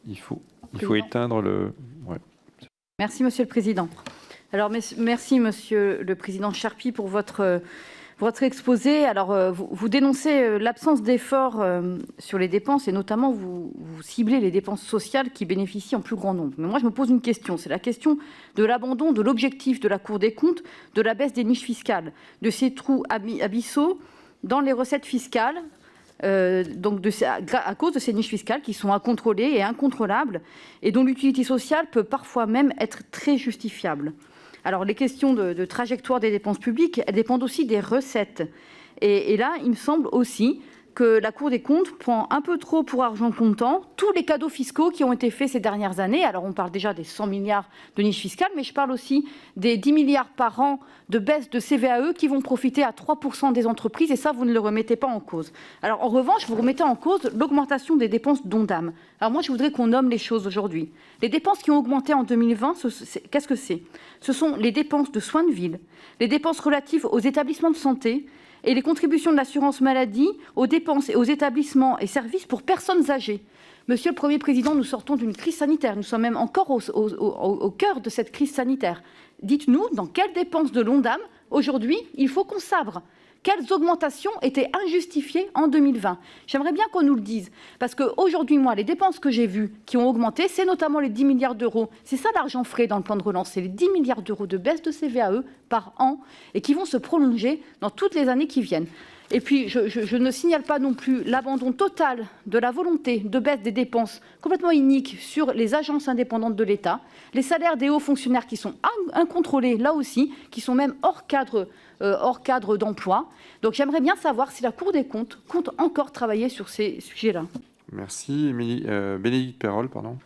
il faut éteindre le... Ouais. Merci, Monsieur le Président. Alors, merci, Monsieur le Président Charpy, pour votre exposé. Alors, vous dénoncez l'absence d'efforts sur les dépenses et notamment vous ciblez les dépenses sociales qui bénéficient en plus grand nombre. Mais moi, je me pose une question. C'est la question de l'abandon de l'objectif de la Cour des comptes, de la baisse des niches fiscales, de ces trous abyssaux dans les recettes fiscales, à cause de ces niches fiscales qui sont incontrôlées et incontrôlables et dont l'utilité sociale peut parfois même être très justifiable. Alors, les questions de trajectoire des dépenses publiques, elles dépendent aussi des recettes. Et là, il me semble aussi que la Cour des comptes prend un peu trop pour argent comptant tous les cadeaux fiscaux qui ont été faits ces dernières années. Alors, on parle déjà des 100 milliards de niches fiscales, mais je parle aussi des 10 milliards par an de baisse de CVAE qui vont profiter à 3% des entreprises, et ça, vous ne le remettez pas en cause. Alors, en revanche, vous remettez en cause l'augmentation des dépenses d'Ondam. Alors, moi, je voudrais qu'on nomme les choses aujourd'hui. Les dépenses qui ont augmenté en 2020, qu'est-ce que c'est? Ce sont les dépenses de soins de ville, les dépenses relatives aux établissements de santé, et les contributions de l'assurance maladie aux dépenses et aux établissements et services pour personnes âgées. Monsieur le Premier Président, nous sortons d'une crise sanitaire. Nous sommes même encore au cœur de cette crise sanitaire. Dites-nous dans quelles dépenses de l'Ondam, aujourd'hui, il faut qu'on sabre. Quelles augmentations étaient injustifiées en 2020? J'aimerais bien qu'on nous le dise. Parce qu'aujourd'hui, moi, les dépenses que j'ai vues qui ont augmenté, c'est notamment les 10 milliards d'euros. C'est ça l'argent frais dans le plan de relance. C'est les 10 milliards d'euros de baisse de CVAE par an et qui vont se prolonger dans toutes les années qui viennent. Et puis, je ne signale pas non plus l'abandon total de la volonté de baisse des dépenses complètement iniques sur les agences indépendantes de l'État, les salaires des hauts fonctionnaires qui sont incontrôlés, là aussi, qui sont même hors cadre d'emploi. Donc, j'aimerais bien savoir si la Cour des comptes compte encore travailler sur ces sujets-là. Merci. Bénédicte Perrol, pardon.